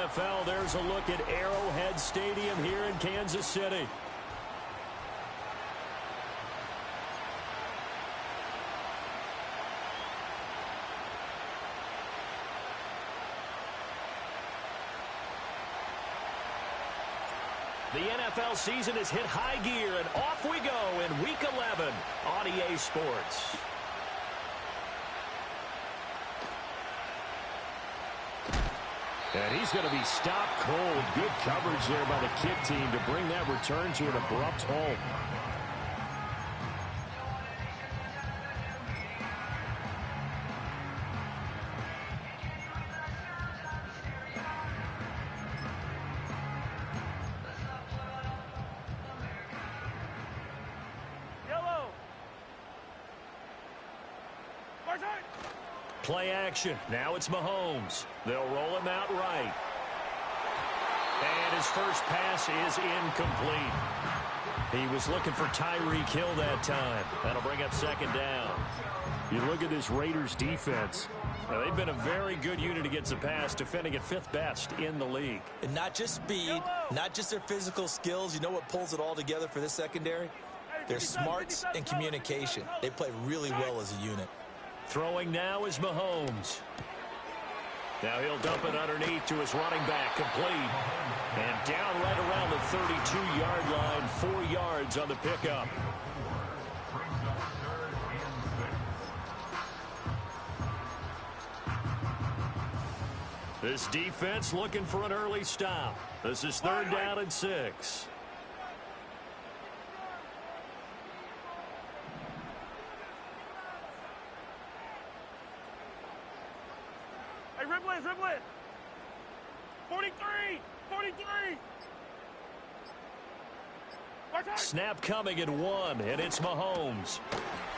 NFL, there's a look at Arrowhead Stadium here in Kansas City. The NFL season has hit high gear, and off we go in Week 11 on EA Sports. And he's going to be stopped cold. Good coverage there by the kid team to bring that return to an abrupt halt. Play action. Now it's Mahomes. They'll roll him out right. And his first pass is incomplete. He was looking for Tyreek Hill that time. That'll bring up second down. You look at this Raiders defense. Now, they've been a very good unit against the pass, defending at 5th best in the league. And not just speed, not just their physical skills. You know what pulls it all together for this secondary? Their smarts and communication. They play really well as a unit. Throwing now is Mahomes. Now he'll dump it underneath to his running back, complete. And down right around the 32-yard line, 4 yards on the pickup. This defense looking for an early stop. This is 3rd down and 6. Dribble it. 43. Snap coming at 1, and it's Mahomes.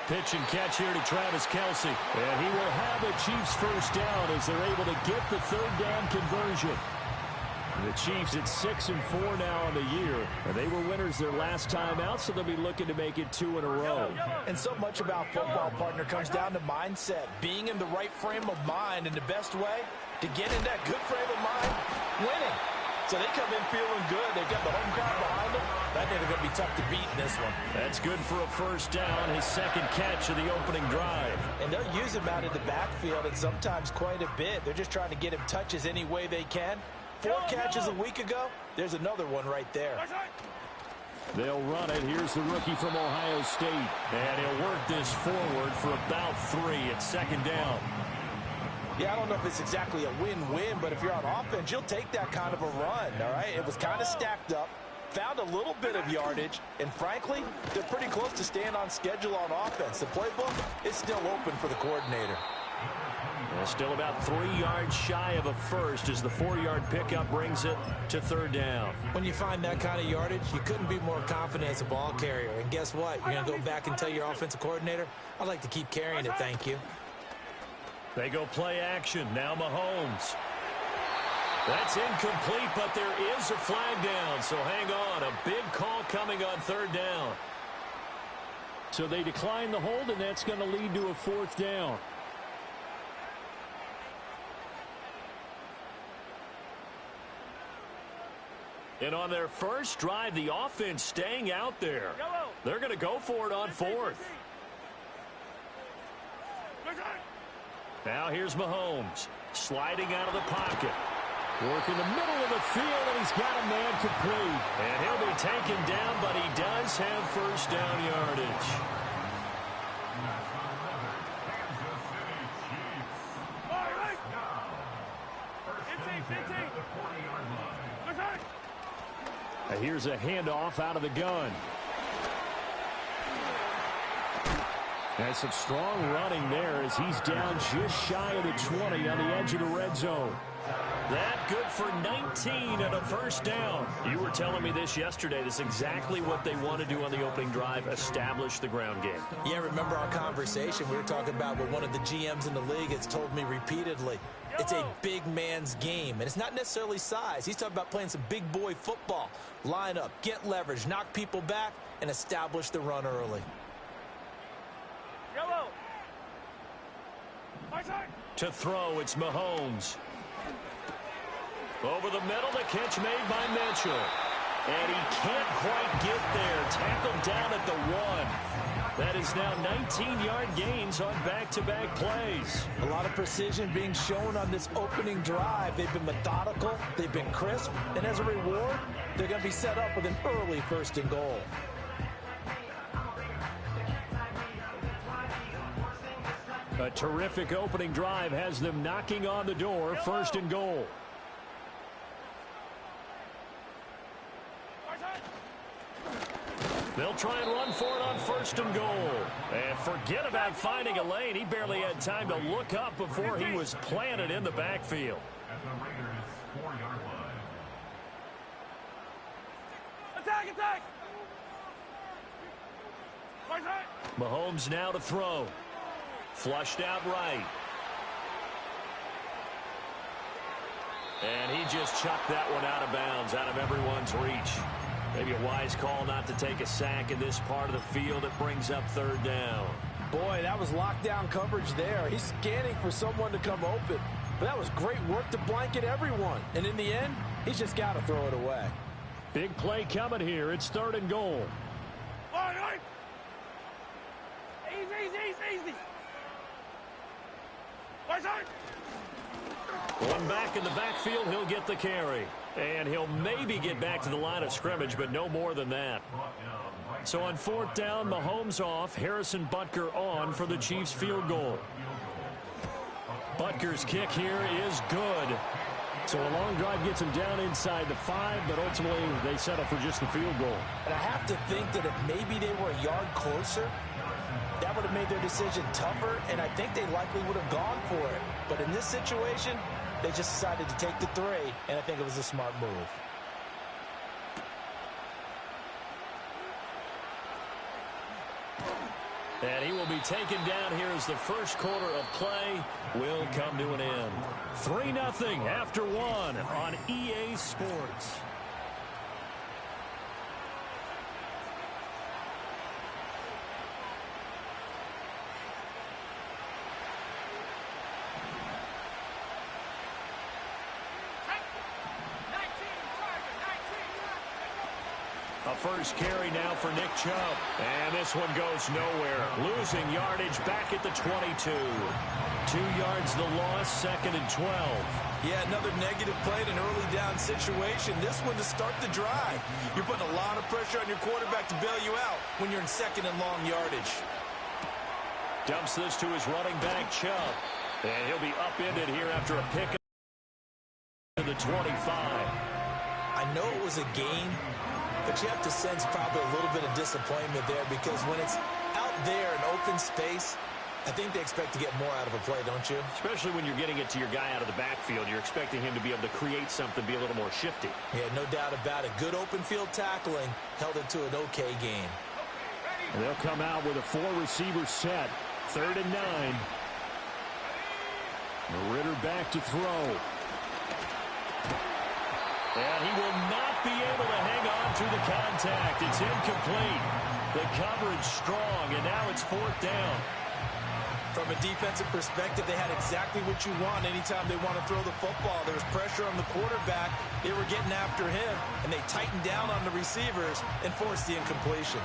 Pitch and catch here to Travis Kelce. And he will have the Chiefs first down as they're able to get the 3rd down conversion. The Chiefs at 6-4 now on the year. And they were winners their last time out, so they'll be looking to make it 2 in a row. And so much about football, partner, comes down to mindset. Being in the right frame of mind, and the best way to get in that good frame of mind, winning. So they come in feeling good. They've got the home crowd behind them. I think they're going to be tough to beat in this one. That's good for a first down, his 2nd catch of the opening drive. And they'll use him out of the backfield, and sometimes quite a bit. They're just trying to get him touches any way they can. 4 catches a week ago, there's another one right there. They'll run it. Here's the rookie from Ohio State. And he'll work this forward for about 3 at 2nd down. Yeah, I don't know if it's exactly a win-win, but if you're on offense, you'll take that kind of a run, all right? It was kind of stacked up, found a little bit of yardage, and frankly, they're pretty close to staying on schedule on offense. The playbook is still open for the coordinator. Still about 3 yards shy of a first as the 4-yard pickup brings it to 3rd down. When you find that kind of yardage, you couldn't be more confident as a ball carrier. And guess what? You're going to go back and tell your offensive coordinator, I'd like to keep carrying it, thank you. They go play action. Now Mahomes. That's incomplete, but there is a flag down, so hang on. A big call coming on 3rd down. So they decline the hold, and that's going to lead to a 4th down. And on their first drive, the offense staying out there. They're going to go for it on 4th. Now here's Mahomes, sliding out of the pocket. Working the middle of the field, and he's got a man complete. And he'll be taken down, but he does have first down yardage. Here's a handoff out of the gun. And some strong running there as he's down just shy of the 20 on the edge of the red zone. That good for 19 and a first down. You were telling me this yesterday. This is exactly what they want to do on the opening drive, establish the ground game. Yeah, remember our conversation we were talking about what one of the GMs in the league has told me repeatedly. It's a big man's game, and it's not necessarily size. He's talking about playing some big boy football. Line up, get leverage, knock people back, and establish the run early. To throw, it's Mahomes. Over the middle, the catch made by Mitchell. And he can't quite get there. Tackled down at the 1. That is now 19-yard gains on back-to-back plays. A lot of precision being shown on this opening drive. They've been methodical. They've been crisp. And as a reward, they're going to be set up with an early 1st and goal. A terrific opening drive has them knocking on the door. 1st and goal. They'll try and run for it on 1st and goal. And forget about finding a lane. He barely had time to look up before he was planted in the backfield. Attack! Mahomes now to throw. Flushed out right. And he just chucked that one out of bounds, out of everyone's reach. Maybe a wise call not to take a sack in this part of the field. It brings up 3rd down. Boy, that was lockdown coverage there. He's scanning for someone to come open. But that was great work to blanket everyone. And in the end, he's just got to throw it away. Big play coming here. It's 3rd and goal. Easy. One back in the backfield, he'll get the carry. And he'll maybe get back to the line of scrimmage, but no more than that. So on 4th down, Mahomes off, Harrison Butker on for the Chiefs field goal. Butker's kick here is good. So a long drive gets him down inside the 5, but ultimately they settle for just the field goal. And I have to think that if maybe they were a yard closer, that would have made their decision tougher, and I think they likely would have gone for it. But in this situation, they just decided to take the 3, and I think it was a smart move. And he will be taken down here as the 1st quarter of play will come to an end. 3-0 after 1 on EA Sports. A first carry now for Nick Chubb. And this one goes nowhere. Losing yardage back at the 22. 2 yards the loss, 2nd and 12. Yeah, another negative play in an early down situation. This one to start the drive. You're putting a lot of pressure on your quarterback to bail you out when you're in 2nd and long yardage. Dumps this to his running back, Chubb. And he'll be upended here after a pick to the 25. I know it was a gain, but you have to sense probably a little bit of disappointment there, because when it's out there in open space, I think they expect to get more out of a play, don't you? Especially when you're getting it to your guy out of the backfield. You're expecting him to be able to create something, be a little more shifty. Yeah, no doubt about it. Good open field tackling held it to an okay game. And they'll come out with a 4-receiver set. 3rd and 9. Ritter back to throw. And he will not be able to hang on through the contact. It's incomplete. The coverage strong, and now it's 4th down. From a defensive perspective, they had exactly what you want anytime they want to throw the football. There was pressure on the quarterback. They were getting after him, and they tightened down on the receivers and forced the incompletion.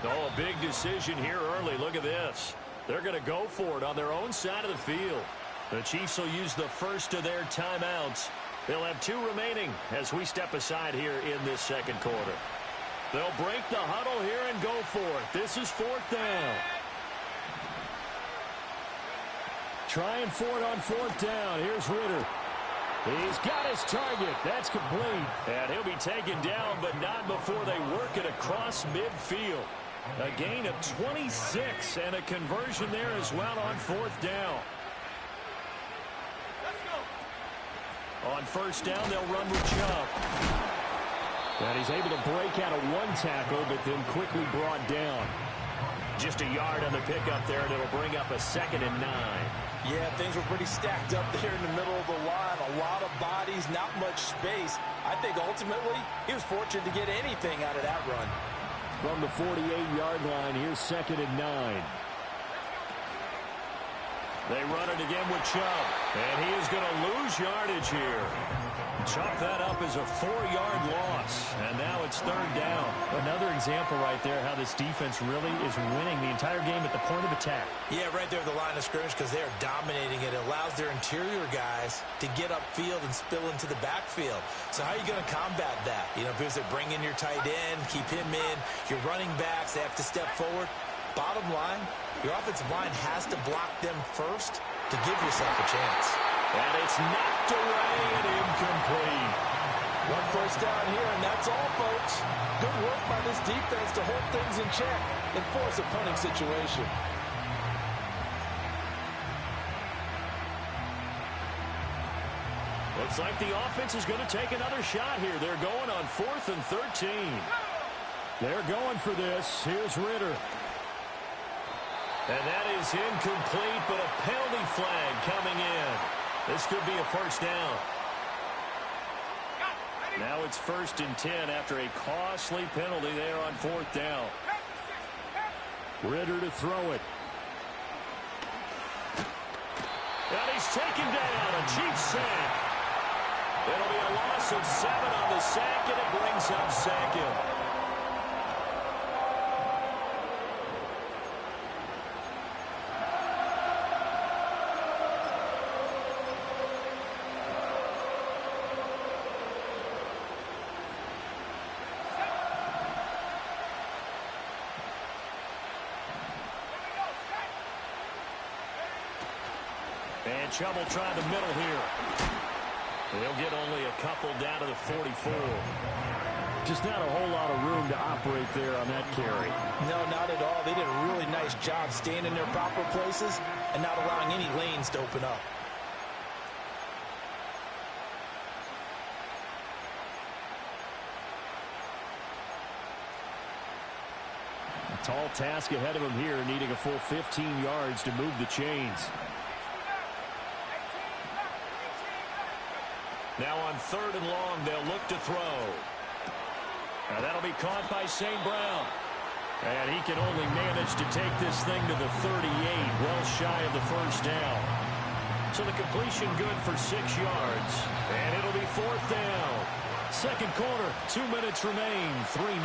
Oh, a big decision here early. Look at this. They're going to go for it on their own side of the field. The Chiefs will use the first of their timeouts. They'll have 2 remaining as we step aside here in this 2nd quarter. They'll break the huddle here and go for it. This is 4th down. Trying for it on 4th down. Here's Ritter. He's got his target. That's complete. And he'll be taken down, but not before they work it across midfield. A gain of 26 and a conversion there as well on 4th down. On 1st down, they'll run with Chubb. And he's able to break out of 1 tackle, but then quickly brought down. Just a yard on the pickup there, and it'll bring up a 2nd and 9. Yeah, things were pretty stacked up there in the middle of the line. A lot of bodies, not much space. I think ultimately he was fortunate to get anything out of that run. From the 48-yard line, here's 2nd and 9. They run it again with Chubb, and he is going to lose yardage here. Chop that up as a 4-yard loss, and now it's 3rd down. Another example right there how this defense really is winning the entire game at the point of attack. Yeah, right there at the line of scrimmage because they are dominating it. It allows their interior guys to get upfield and spill into the backfield. So how are you going to combat that? You know, because they bring in your tight end, keep him in. Your running backs, they have to step forward. Bottom line, your offensive line has to block them first to give yourself a chance. And it's knocked away and incomplete. 1 first down here, and that's all, folks. Good work by this defense to hold things in check and force a punting situation. Looks like the offense is going to take another shot here. They're going on 4th and 13. They're going for this. Here's Ritter. And that is incomplete, but a penalty flag coming in. This could be a first down. Now it's 1st and 10 after a costly penalty there on 4th down. Ritter to throw it. And he's taken down, a cheap sack. It'll be a loss of 7 on the sack, and it brings up 2nd. And Chubb will try the middle here. They'll get only a couple down to the 44. Just not a whole lot of room to operate there on that carry. No, not at all. They did a really nice job staying in their proper places and not allowing any lanes to open up. A tall task ahead of him here, needing a full 15 yards to move the chains. Now on 3rd and long, they'll look to throw. Now that'll be caught by St. Brown. And he can only manage to take this thing to the 38, well shy of the first down. So the completion good for 6 yards. And it'll be 4th down. 2nd quarter, 2 minutes remain. 3-0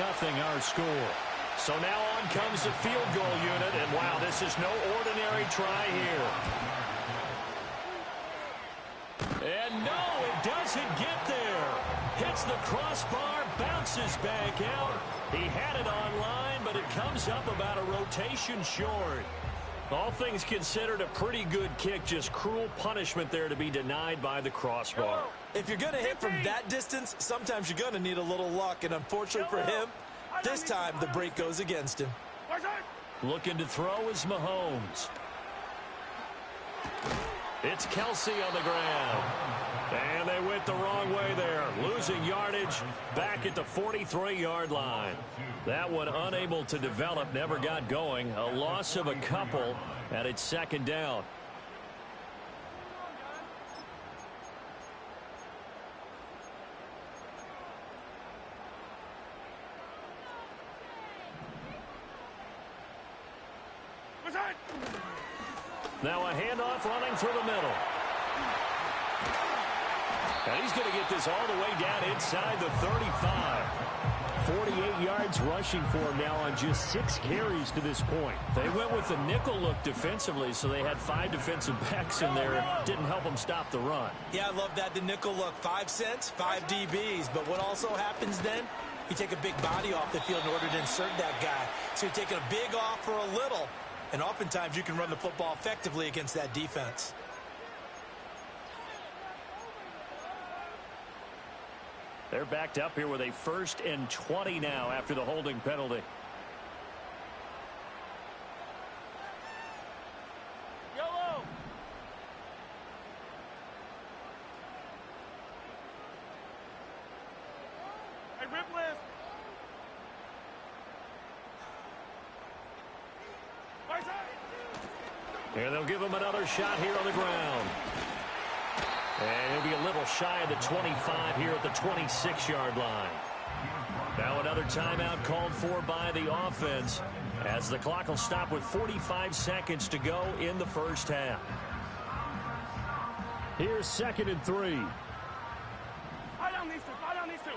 our score. So now on comes the field goal unit. And wow, this is no ordinary try here. And no, it doesn't get there. Hits the crossbar, bounces back out. He had it on line, but it comes up about a rotation short. All things considered, a pretty good kick. Just cruel punishment there to be denied by the crossbar. If you're going to hit from that distance, sometimes you're going to need a little luck. And unfortunately for him, this time the break goes against him. Looking to throw is Mahomes. It's Kelsey on the ground. And they went the wrong way there. Losing yardage back at the 43-yard line. That one unable to develop, never got going. A loss of a couple, and it's 2nd down. Now a handoff running through the middle. And he's going to get this all the way down inside the 35. 48 yards rushing for him now on just 6 carries to this point. They went with the nickel look defensively, so they had 5 defensive backs in there. Didn't help them stop the run. Yeah, I love that, the nickel look. 5 cents, 5 DBs. But what also happens then, you take a big body off the field in order to insert that guy. So you're taking a big off for a little. And oftentimes you can run the football effectively against that defense. They're backed up here with a 1st and 20 now after the holding penalty. Yellow. Hey, Ripley. And they'll give him another shot here on the ground. And he'll be a little shy of the 25 here at the 26-yard line. Now an another timeout called for by the offense as the clock will stop with 45 seconds to go in the first half. Here's 2nd and 3. Fire down these two. Fire down these two.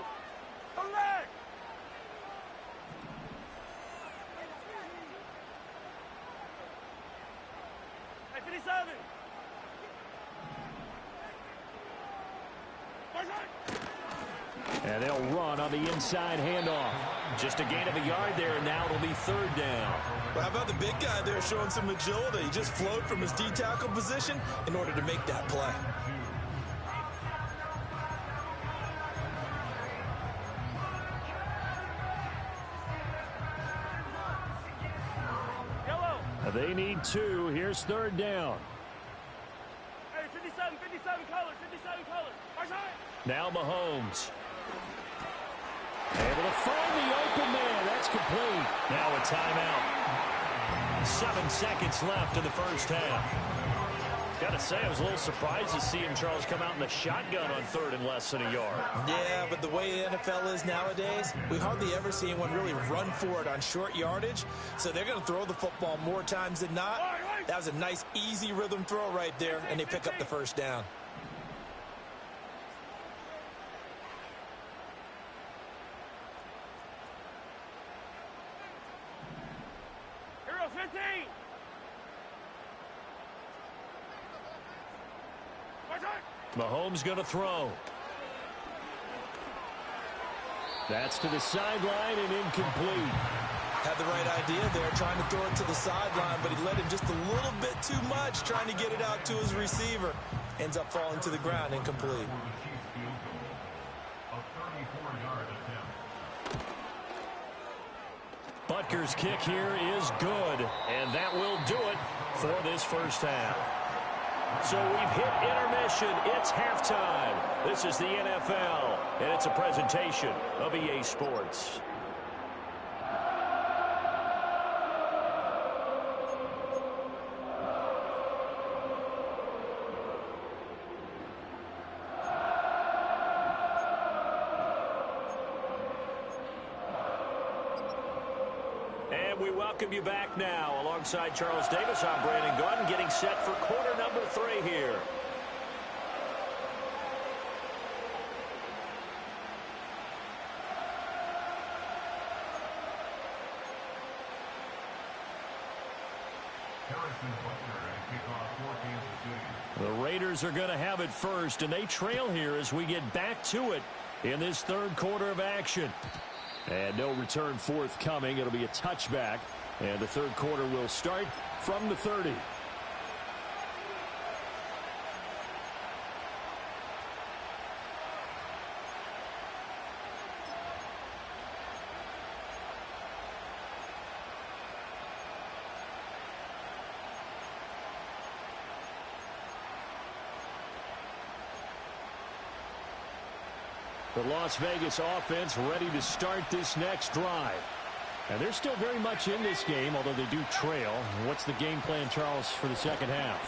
Come back. Hey, 57. And they'll run on the inside handoff. Just a gain of a yard there, and now it'll be 3rd down. Well, how about the big guy there showing some agility? He just flowed from his D-tackle position in order to make that play. Yellow. They need 2. Here's 3rd down. Hey, 57 colors. 57 colors. March high. Now Mahomes. Able to find the open man. That's complete. Now a timeout. 7 seconds left in the first half. Got to say, I was a little surprised to see him, Charles, come out in the shotgun on 3rd and less than a yard. Yeah, but the way the NFL is nowadays, we hardly ever see anyone really run for it on short yardage. So they're going to throw the football more times than not. That was a nice, easy rhythm throw right there, and they pick up the first down. Hero 15. March high. Mahomes going to throw. That's to the sideline and incomplete. Had the right idea there, trying to throw it to the sideline, but he let him just a little bit too much, trying to get it out to his receiver. Ends up falling to the ground, incomplete. Butker's kick here is good, and that will do it for this first half. So we've hit intermission. It's halftime. This is the NFL, and it's a presentation of EA Sports. We welcome you back now. Alongside Charles Davis, I'm Brandon Gordon, getting set for quarter number 3 here. The Raiders are going to have it first, and they trail here as we get back to it in this 3rd quarter of action. And no return forthcoming. It'll be a touchback. And the 3rd quarter will start from the 30. The Las Vegas offense ready to start this next drive. And they're still very much in this game, although they do trail. What's the game plan, Charles, for the second half?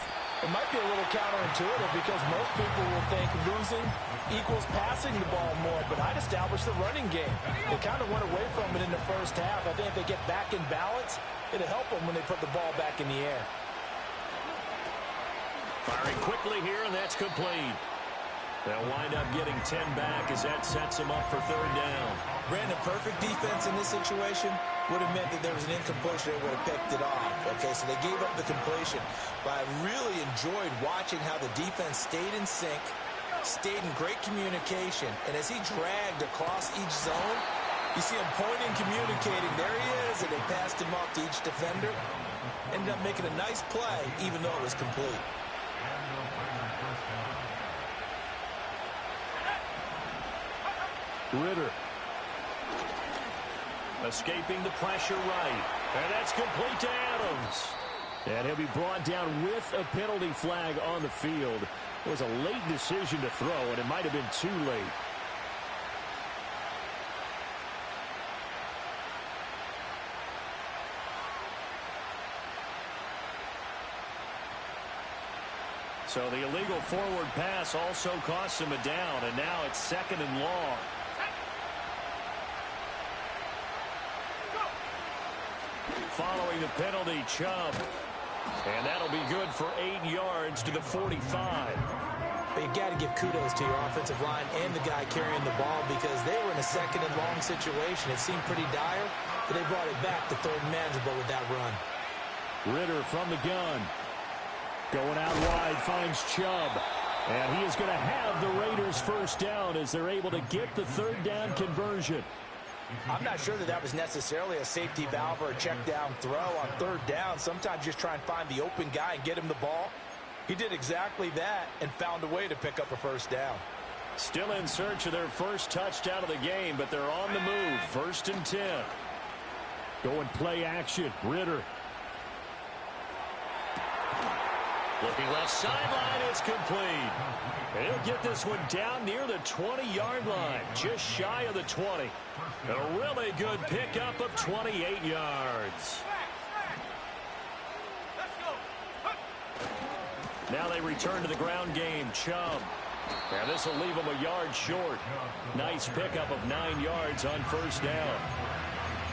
It might be a little counterintuitive because most people will think losing equals passing the ball more, but I'd establish the running game. They kind of went away from it in the first half. I think if they get back in balance, it'll help them when they put the ball back in the air. Firing quickly here, and that's complete. They'll wind up getting 10 back as that sets them up for 3rd down. Brandon, perfect defense in this situation would have meant that there was an incompletion. They would have picked it off. Okay, so they gave up the completion. But I really enjoyed watching how the defense stayed in sync, stayed in great communication. And as he dragged across each zone, you see him pointing, communicating. There he is, and they passed him off to each defender. Ended up making a nice play, even though it was complete. Ritter. Escaping the pressure right. And that's complete to Adams. And he'll be brought down with a penalty flag on the field. It was a late decision to throw, and it might have been too late. So the illegal forward pass also costs him a down, and now it's 2nd and long. drawing the penalty, Chubb. And that'll be good for 8 yards to the 45. You got to give kudos to your offensive line and the guy carrying the ball because they were in a second and long situation. It seemed pretty dire, but they brought it back to third and manageable with that run. Ritter from the gun. Going out wide, finds Chubb. And he is going to have the Raiders first down as they're able to get the third down conversion. I'm not sure that was necessarily a safety valve or a check down throw on third down. Sometimes just try and find the open guy and get him the ball. He did exactly that and found a way to pick up a first down. Still in search of their first touchdown of the game, but they're on the move. 1st and 10. Going play action. Ritter. Looking left sideline, it's complete. And he'll get this one down near the 20-yard line, just shy of the 20. A really good pickup of 28 yards. Now they return to the ground game. Chubb. And this will leave them a yard short. Nice pickup of 9 yards on first down.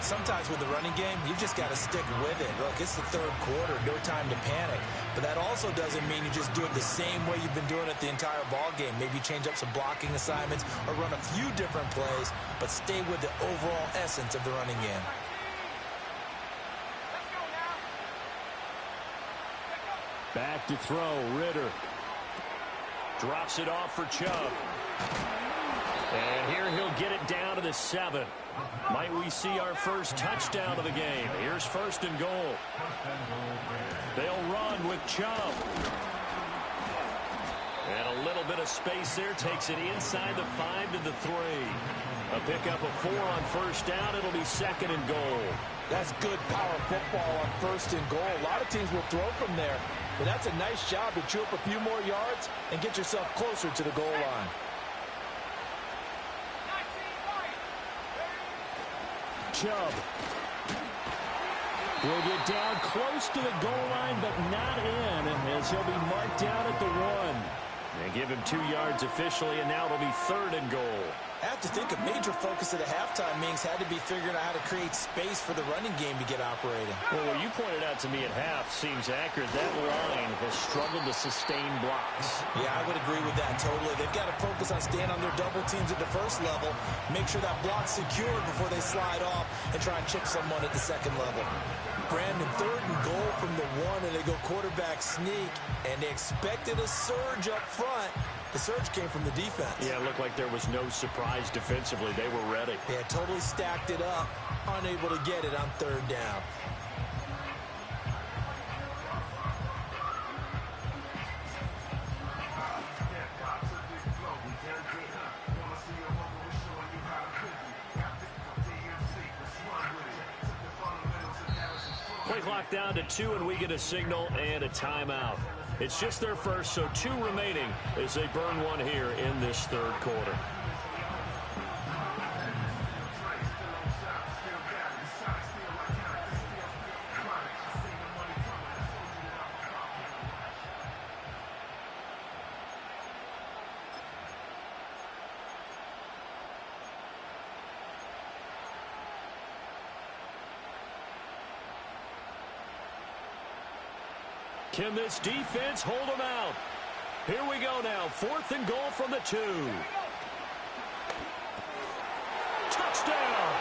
Sometimes with the running game, you just got to stick with it. Look, it's the third quarter, no time to panic. But that also doesn't mean you just do it the same way you've been doing it the entire ball game. Maybe change up some blocking assignments or run a few different plays, but stay with the overall essence of the running game. Back to throw, Ritter. Drops it off for Chubb. And here he'll get it down to the 7. Might we see our first touchdown of the game? Here's 1st and goal. They'll run with Chubb. And a little bit of space there. Takes it inside the 5 to the 3. A pickup of 4 on first down. It'll be 2nd and goal. That's good power football on 1st and goal. A lot of teams will throw from there. But that's a nice job to chew up a few more yards and get yourself closer to the goal line. Chubb will get down close to the goal line, but not in, as he'll be marked down at the 1. They give him 2 yards officially, and now it'll be 3rd and goal. I have to think a major focus of the halftime meetings had to be figuring out how to create space for the running game to get operating. Well, what you pointed out to me at half seems accurate. That line has struggled to sustain blocks. Yeah, I would agree with that totally. They've got to focus on staying on their double teams at the first level, make sure that block's secured before they slide off and try and chip someone at the second level. Brandon, 3rd and goal from the 1, and they go quarterback sneak, and they expected a surge up front. The surge came from the defense. Yeah, it looked like there was no surprise defensively. They were ready. They had totally stacked it up, unable to get it on 3rd down. Play clock down to 2, and we get a signal and a timeout. It's just their first, so 2 remaining as they burn one here in this 3rd quarter. Can this defense hold them out? Here we go now. 4th and goal from the 2. Touchdown!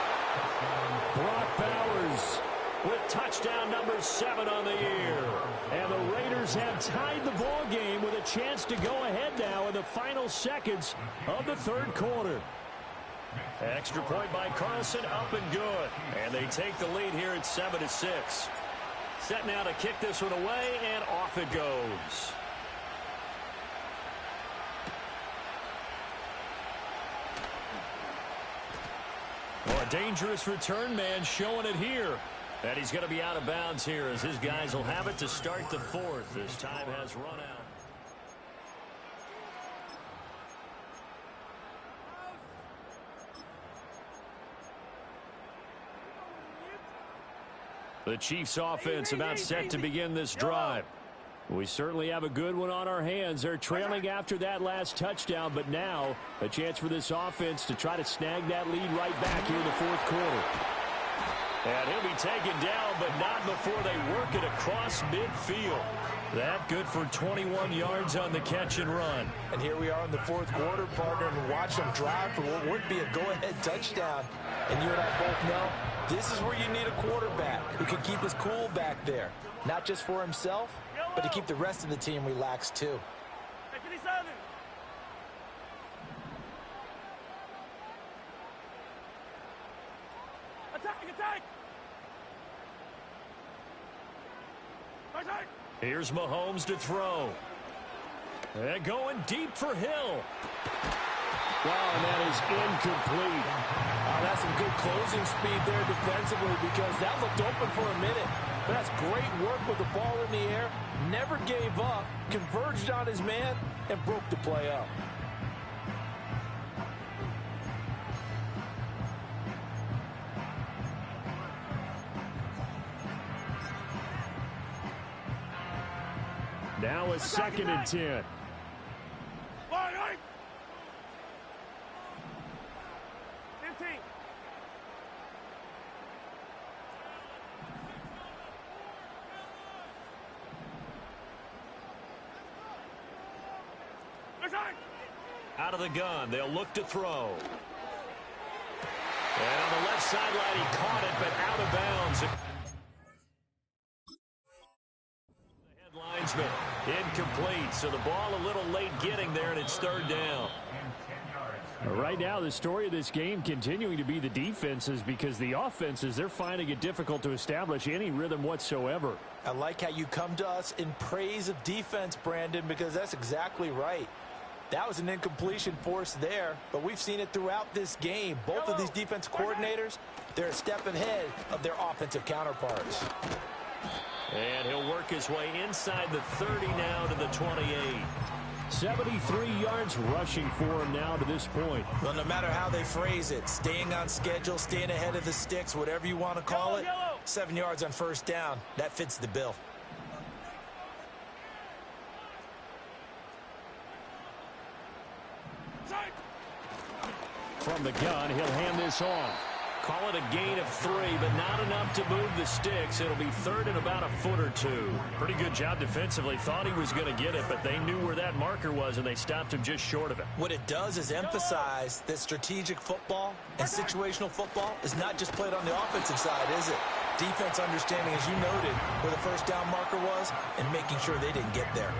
Brock Bowers With touchdown number 7 on the year. And the Raiders have tied the ball game with a chance to go ahead now in the final seconds of the 3rd quarter. Extra point by Carlson, up and good. And they take the lead here at 7-6. Set now to kick this one away, and off it goes. Well, a dangerous return man showing it here. And he's going to be out of bounds here as his guys will have it to start the 4th as time has run out. The Chiefs offense about set to begin this drive. We certainly have a good one on our hands. They're trailing after that last touchdown, but now a chance for this offense to try to snag that lead right back here in the 4th quarter. And he'll be taken down, but not before they work it across midfield. That good for 21 yards on the catch and run. And here we are in the fourth quarter, partner, and watch them drive for what would be a go-ahead touchdown. And you and I both know this is where you need a quarterback who can keep his cool back there. Not just for himself, but to keep the rest of the team relaxed too. Hey, 57. Attack! Attack! Here's Mahomes to throw. And going deep for Hill. Wow, and that is incomplete. That's some good closing speed there defensively because that looked open for a minute. But that's great work with the ball in the air. Never gave up, converged on his man, and broke the play up. Now a 2nd and 10. Line, 15. Attack! Out of the gun, they'll look to throw. And on the left sideline, he caught it, but out of bounds. Linesman incomplete, so the ball a little late getting there, and it's 3rd down. Right now, the story of this game continuing to be the defenses because the offenses, they're finding it difficult to establish any rhythm whatsoever. I like how you come to us in praise of defense, Brandon, because that's exactly right. That was an incompletion forced there, but we've seen it throughout this game. Both of these defense coordinators, they're a step ahead of their offensive counterparts. And he'll work his way inside the 30 now to the 28. 73 yards rushing for him now to this point. Well, no matter how they phrase it, staying on schedule, staying ahead of the sticks, whatever you want to call it, 7 yards on 1st down, that fits the bill. From the gun, he'll hand this off. Call it a gain of 3, but not enough to move the sticks. It'll be 3rd and about a foot or 2. Pretty good job defensively. Thought he was going to get it, but they knew where that marker was, and they stopped him just short of it. What it does is emphasize that strategic football and situational football is not just played on the offensive side, is it? Defense understanding, as you noted, where the 1st down marker was and making sure they didn't get there.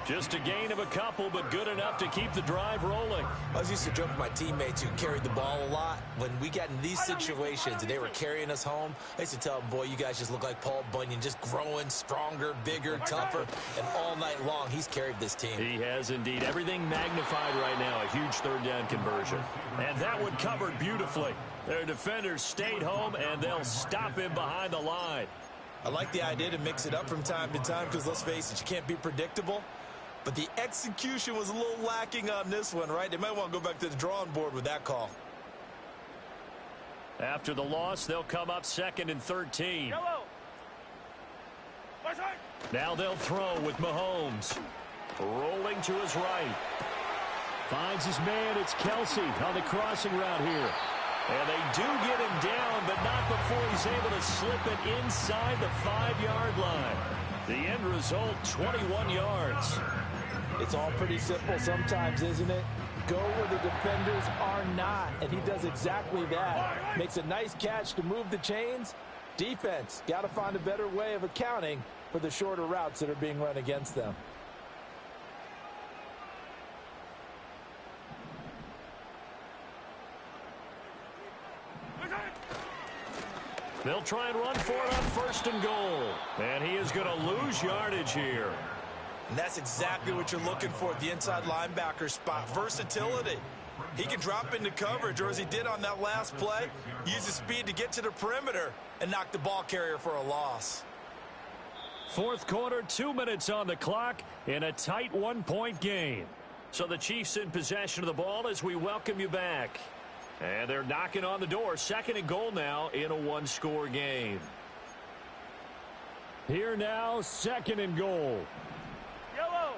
Just a gain of a couple, but good enough to keep the drive rolling. I was used to joke with my teammates who carried the ball a lot. When we got in these situations and they were carrying us home, I used to tell them, boy, you guys just look like Paul Bunyan, just growing stronger, bigger, tougher. And all night long, he's carried this team. He has indeed. Everything magnified right now. A huge 3rd down conversion. And that one covered beautifully. Their defenders stayed home, and they'll stop him behind the line. I like the idea to mix it up from time to time because, let's face it, you can't be predictable. But the execution was a little lacking on this one, right? They might want to go back to the drawing board with that call. After the loss, they'll come up 2nd and 13. Yellow. Now they'll throw with Mahomes. Rolling to his right. Finds his man. It's Kelsey on the crossing route here. And they do get him down, but not before he's able to slip it inside the 5-yard line. The end result, 21 yards. It's all pretty simple sometimes, isn't it? Go where the defenders are not, and he does exactly that. Makes a nice catch to move the chains. Defense, got to find a better way of accounting for the shorter routes that are being run against them. They'll try and run for it on 1st and goal. And he is going to lose yardage here. And that's exactly what you're looking for at the inside linebacker spot. Versatility. He can drop into coverage, or as he did on that last play, use his speed to get to the perimeter and knock the ball carrier for a loss. 4th quarter, 2 minutes on the clock in a tight 1-point game. So the Chiefs in possession of the ball as we welcome you back. And they're knocking on the door. 2nd and goal now in a 1-score game. Here now, 2nd and goal. Yellow.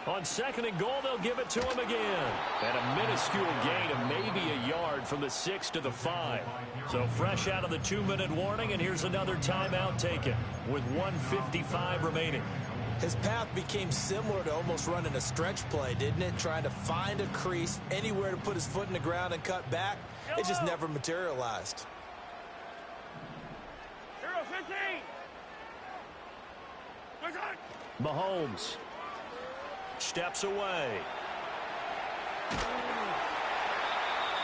On 2nd and goal, they'll give it to him again. And a minuscule gain of maybe a yard from the 6 to the 5. So fresh out of the 2-minute warning, and here's another timeout taken with 1:55 remaining. His path became similar to almost running a stretch play, didn't it? Trying to find a crease, anywhere to put his foot in the ground and cut back. It just never materialized. Hero 15. Mahomes steps away.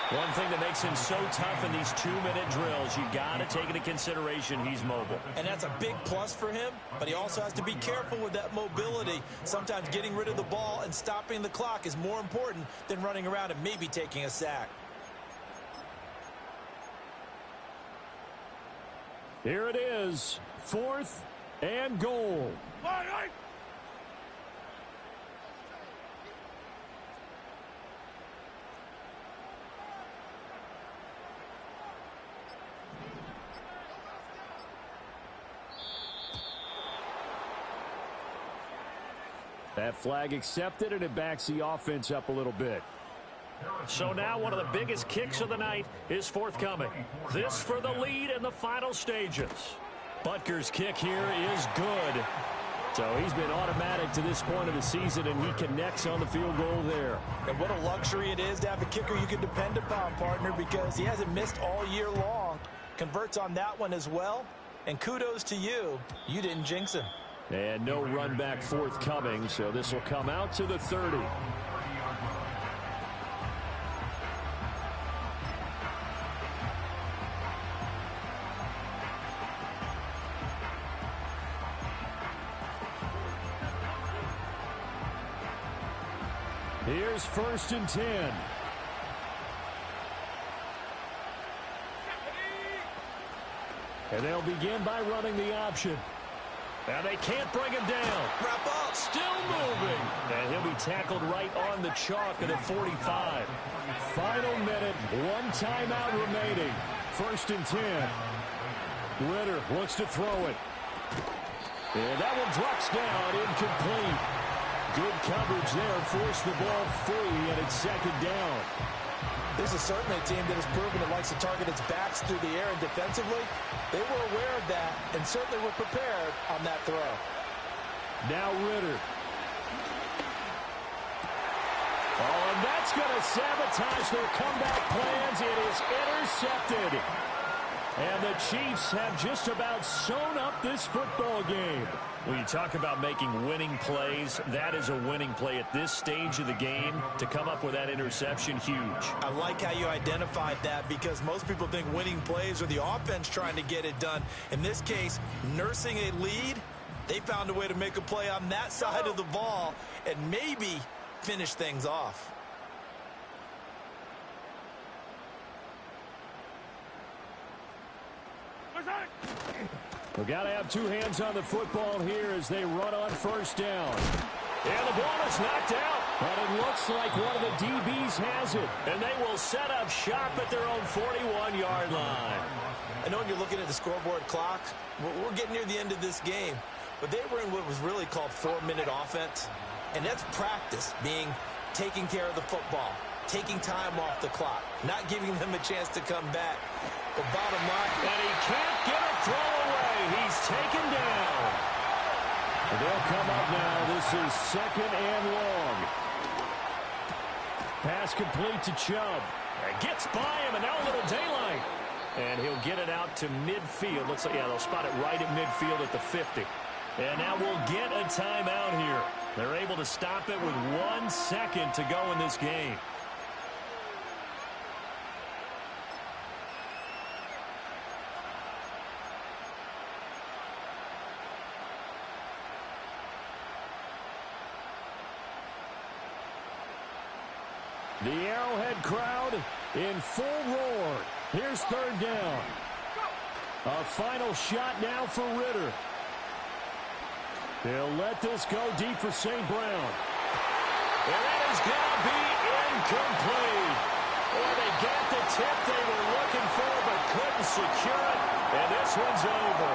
One thing that makes him so tough in these 2-minute drills, you got to take into consideration he's mobile. And that's a big plus for him, but he also has to be careful with that mobility. Sometimes getting rid of the ball and stopping the clock is more important than running around and maybe taking a sack. Here it is, 4th and goal. That flag accepted, and it backs the offense up a little bit. So now one of the biggest kicks of the night is forthcoming. This for the lead in the final stages. Butker's kick here is good. So he's been automatic to this point of the season, and he connects on the field goal there. And what a luxury it is to have a kicker you can depend upon, partner, because he hasn't missed all year long. Converts on that one as well. And kudos to you. You didn't jinx him. And no run back forthcoming, so this will come out to the 30. Here's 1st and 10. And they'll begin by running the option. Now they can't bring him down. Wrap up. Still moving. And he'll be tackled right on the chalk at the 45. Final minute, 1 timeout remaining. 1st and 10. Ritter looks to throw it. And that one drops down, incomplete. Good coverage there, forced the ball free, and it's 2nd down. This is certainly a team that has proven it likes to target its backs through the air, and defensively, they were aware of that and certainly were prepared on that throw. Now Ritter. Oh, and that's going to sabotage their comeback plans. It is intercepted. And the Chiefs have just about sewn up this football game. When you talk about making winning plays, that is a winning play at this stage of the game. To come up with that interception, huge. I like how you identified that, because most people think winning plays are the offense trying to get it done. In this case, nursing a lead, they found a way to make a play on that side of the ball and maybe finish things off. We've got to have 2 hands on the football here as they run on 1st down. And the ball is knocked out. But it looks like one of the DBs has it. And they will set up shop at their own 41-yard line. I know when you're looking at the scoreboard clock, we're getting near the end of this game. But they were in what was really called 4-minute offense. And that's practice, being taking care of the football, taking time off the clock, not giving them a chance to come back. But bottom line, and he can't get a throw away. He's taken down. They'll come up now. This is 2nd and long. Pass complete to Chubb. And gets by him, and now a little daylight. And he'll get it out to midfield. Looks like, yeah, they'll spot it right at midfield at the 50. And now we'll get a timeout here. They're able to stop it with 1 second to go in this game. The Arrowhead crowd in full roar. Here's 3rd down. A final shot now for Ritter. They'll let this go deep for St. Brown. And that is going to be incomplete. Well, they got the tip they were looking for but couldn't secure it. And this one's over.